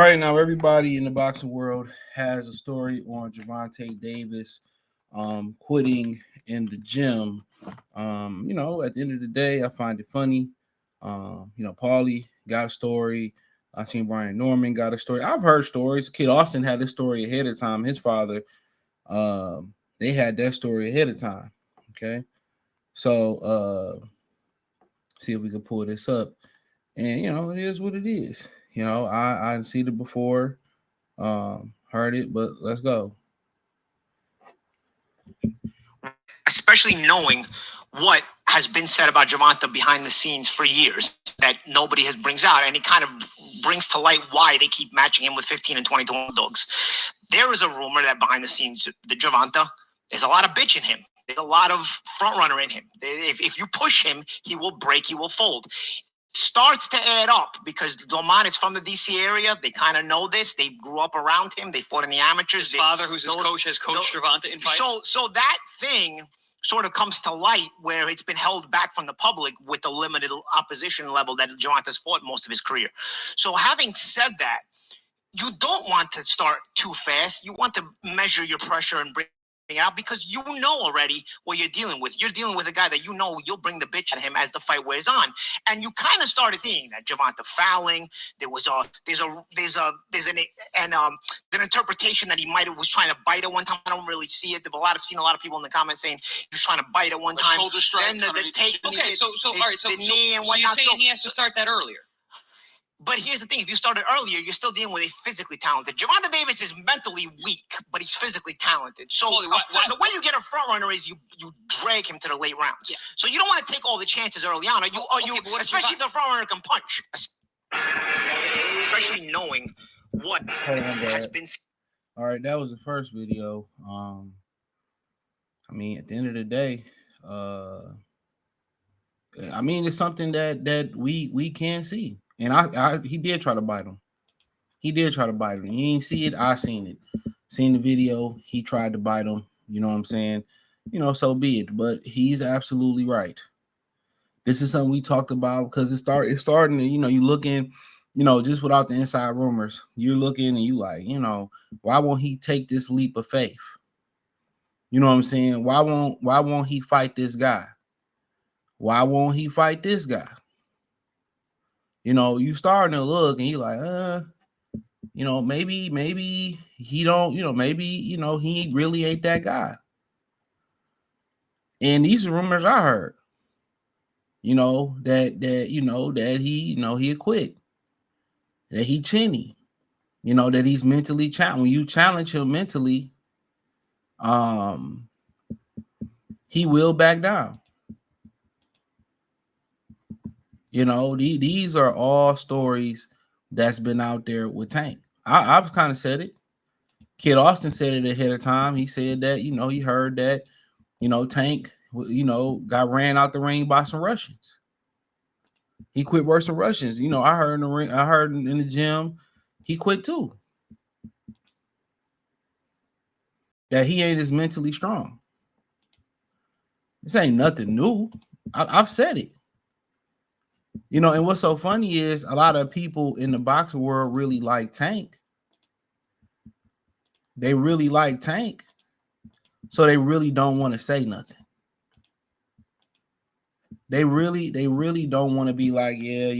right, now everybody in the boxing world has a story on Gervonta Davis quitting in the gym. At the end of the day, I find it funny. Paulie got a story. I seen Brian Norman got a story. I've heard stories. Kid Austin had this story ahead of time. His father, they had that story ahead of time. Okay. So see if we can pull this up. And it is what it is. I seen it before. Heard it, but let's go. Especially knowing what has been said about Gervonta behind the scenes for years that nobody has brings out, and it kind of brings to light why they keep matching him with 15 and 22 dogs. There is a rumor that behind the scenes, the Gervonta, there's a lot of bitch in him. There's a lot of front runner in him. If you push him, he will break, he will fold. Starts to add up because Doman is from the DC area. They kind of know this. They grew up around him. They fought in the amateurs. His father, who's his coach, has coached Gervonta in fights. So that thing sort of comes to light where it's been held back from the public with the limited opposition level that Gervonta's fought most of his career. So having said that, you don't want to start too fast. You want to measure your pressure and bring out because you know already what you're dealing with. You're dealing with a guy that you know you'll bring the bitch at him as the fight wears on, and you kind of started seeing that Gervonta fouling. There's an interpretation that he might have was trying to bite at one time. I don't really see it. I've seen a lot of people in the comments saying he was trying to bite at one time. Shoulder strike. Then the take. Okay, so you're saying he has to start that earlier. But here's the thing. If you started earlier, you're still dealing with a physically talented. Gervonta Davis is mentally weak, but he's physically talented. So the way you get a front runner is you drag him to the late rounds. Yeah. So you don't want to take all the chances early on. Especially if the front runner can punch. Especially knowing what has been. All right, that was the first video. At the end of the day, it's something that we can see. And he did try to bite him. He did try to bite him. You didn't see it. I seen it. Seen the video. He tried to bite him. You know what I'm saying? So be it. But he's absolutely right. This is something we talked about because it's starting to, you looking, just without the inside rumors, you're looking and you like, why won't he take this leap of faith? You know what I'm saying? Why won't he fight this guy? Why won't he fight this guy? You starting to look and you like, maybe he don't, maybe, he really ain't that guy. And these are rumors I heard, that he quit, that he chinny, that he's mentally challenged. When you challenge him mentally, he will back down. These are all stories that's been out there with Tank. I've kind of said it. Kid Austin said it ahead of time. He said that, he heard that, Tank, got ran out the ring by some Russians. He quit versus some Russians. I heard in the ring, I heard in the gym, he quit too. That he ain't as mentally strong. This ain't nothing new. I've said it. And what's so funny is a lot of people in the boxing world really like Tank. They really like Tank. So they really don't want to say nothing. They really don't want to be like, yeah,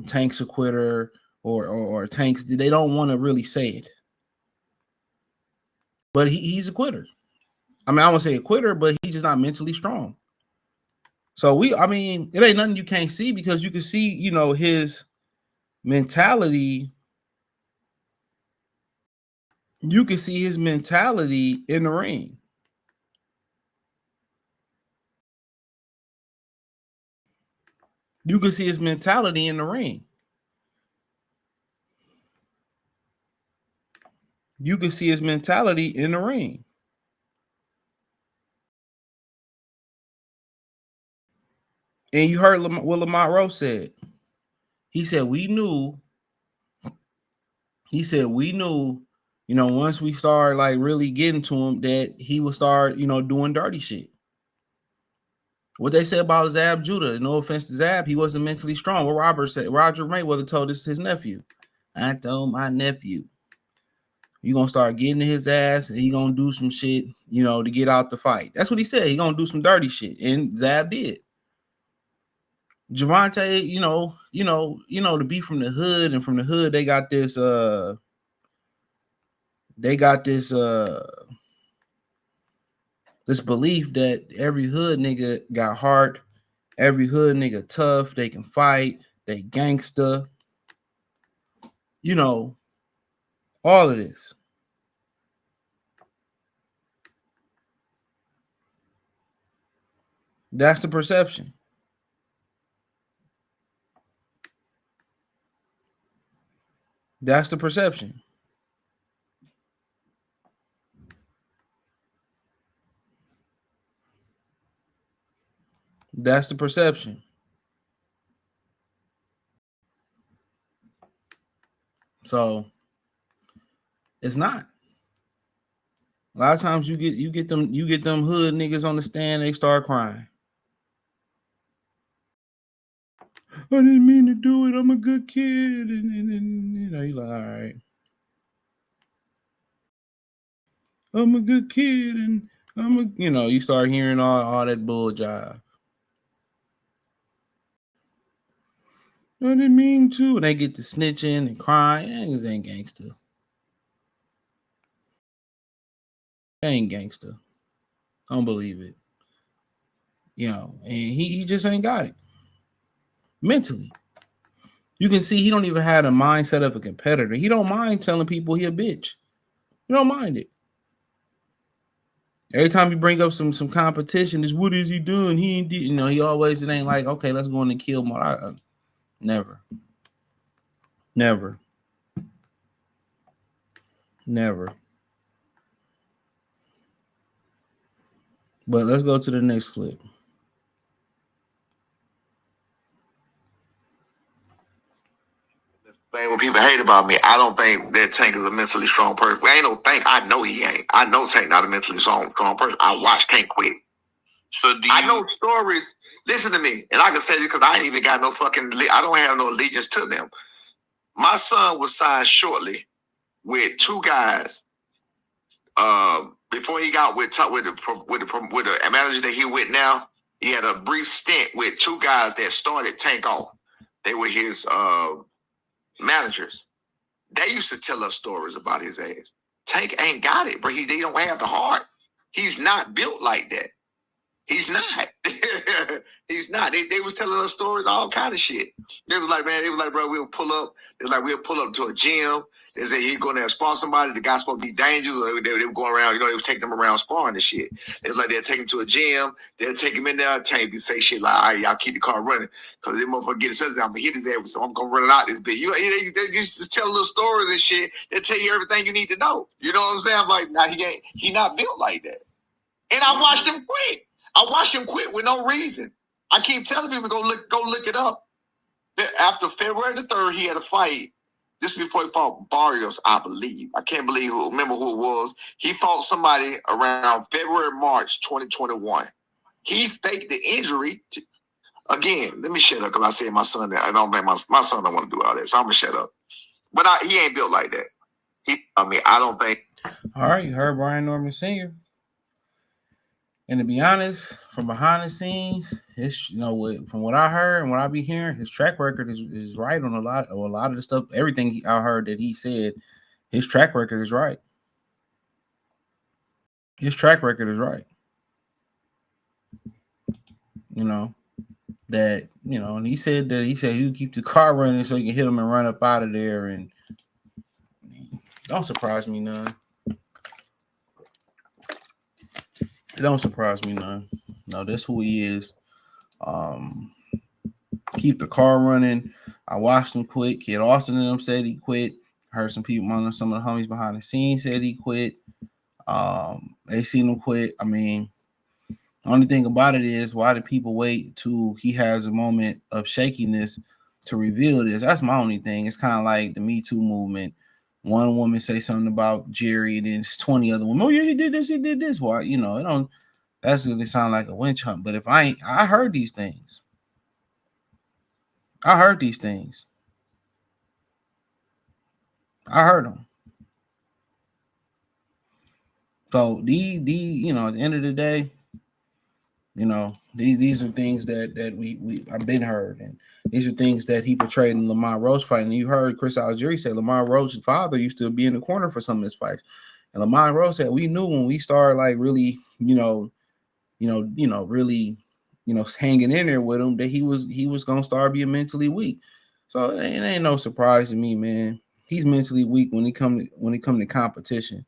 Tank's a quitter or Tank's. They don't want to really say it. But he's a quitter. I won't say a quitter, but he's just not mentally strong. So it ain't nothing you can't see because you can see, his mentality. You can see his mentality in the ring. You can see his mentality in the ring. You can see his mentality in the ring. And you heard what Lamont Rose said. He said, we knew, once we start like really getting to him that he would start, doing dirty shit. What they said about Zab Judah, no offense to Zab, he wasn't mentally strong. What Roger Mayweather told his nephew. I told my nephew. You gonna start getting his ass, and he gonna do some shit, to get out the fight. That's what he said. He gonna do some dirty shit, and Zab did. Gervonta, to be from the hood, and from the hood, they got this this belief that every hood nigga got heart, every hood nigga tough, they can fight, they gangster, all of this. That's the perception. That's the perception. That's the perception. So it's not. A lot of times you get them hood niggas on the stand, they start crying. I didn't mean to do it. I'm a good kid, and you're like, all right. I'm a good kid, and you start hearing all that bull jive. I didn't mean to, and they get to snitching and crying. Niggas ain't gangster. They ain't gangster. I don't believe it. And he just ain't got it. Mentally. You can see he don't even have the mindset of a competitor. He don't mind telling people he a bitch. He don't mind it. Every time you bring up some competition, is what is he doing? He ain't he always, it ain't like, okay, let's go in and kill more. Never. But let's go to the next clip. Thing when people hate about me, I don't think that Tank is a mentally strong person. Well, ain't no Tank. I know he ain't. I know Tank not a mentally strong person. I watched Tank quit. So I know stories. Listen to me, and I can say this because I ain't even got no fucking. I don't have no allegiance to them. My son was signed shortly with two guys. Before he got with the manager that he with now, he had a brief stint with two guys that started Tank off. They were his managers. They used to tell us stories about his ass. Tank ain't got it, bro. They don't have the heart. He's not built like that. He's not. He's not. They was telling us stories, all kind of shit. They was like, bro, we'll pull up. They was like, we'll pull up to a gym. They said he's going to spar somebody. The guy's supposed to be dangerous. Or they were going around, they was taking them around sparring and shit. They was like, they'll take him to a gym. They'll take him in there. Tank say shit like, all right, y'all keep the car running. Because this motherfucker get his, I'm going to hit his ass, so I'm going to run it out this bitch. They just tell little stories and shit. They'll tell you everything you need to know. You know what I'm saying? I'm like, nah, he not built like that. And I watched him quit. I watched him quit with no reason. I keep telling people go look it up. After February the 3rd, he had a fight. This is before he fought Barrios, I believe. I can't remember who it was. He fought somebody around February, March 2021. He faked the injury. Again, let me shut up because I said my son that I don't think my son don't want to do all that. So I'm gonna shut up. But he ain't built like that. I don't think. All right, you heard Brian Norman Sr. And to be honest, from behind the scenes, from what I heard and what I be hearing, his track record is right on a lot of the stuff. Everything I heard that he said, his track record is right. His track record is right. And he said he would keep the car running so he can hit him and run up out of there. And don't surprise me none. It don't surprise me none. No, that's who he is. Keep the car running. I watched him quit. Kid Austin and them said he quit. Heard some people, some of the homies behind the scenes said he quit. They seen him quit. I mean, the only thing about it is, why do people wait till he has a moment of shakiness to reveal this? That's my only thing. It's kind of like the Me Too movement. One woman say something about Jerry, and then it's 20 other women. Oh yeah, he did this. Why? It don't. That's gonna sound like a winch hunt. But if I heard these things. I heard him. So you know, at the end of the day, you know, these are things that we I've been heard, and these are things that he portrayed in Lamar Roach fight. And you heard Chris Algieri say Lamar Roach's father used to be in the corner for some of his fights. And Lamar Roach said we knew when we started like really, really, hanging in there with him that he was gonna start being mentally weak. So it ain't no surprise to me, man. He's mentally weak when it come to competition.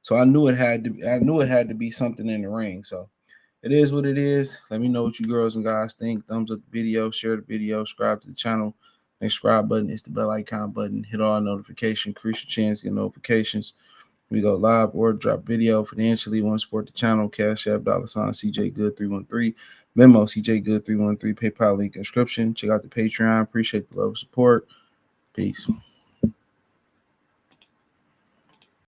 So I knew it had to be something in the ring. So it is what it is. Let me know what you girls and guys think. Thumbs up the video, share the video, subscribe to the channel. Next subscribe button is the bell icon button. Hit all notifications, increase your chance to get notifications. We go live or drop video financially. Want to support the channel? Cash App, $ CJ Good 313, Venmo CJ Good 313, PayPal link in description. Check out the Patreon. Appreciate the love and support. Peace.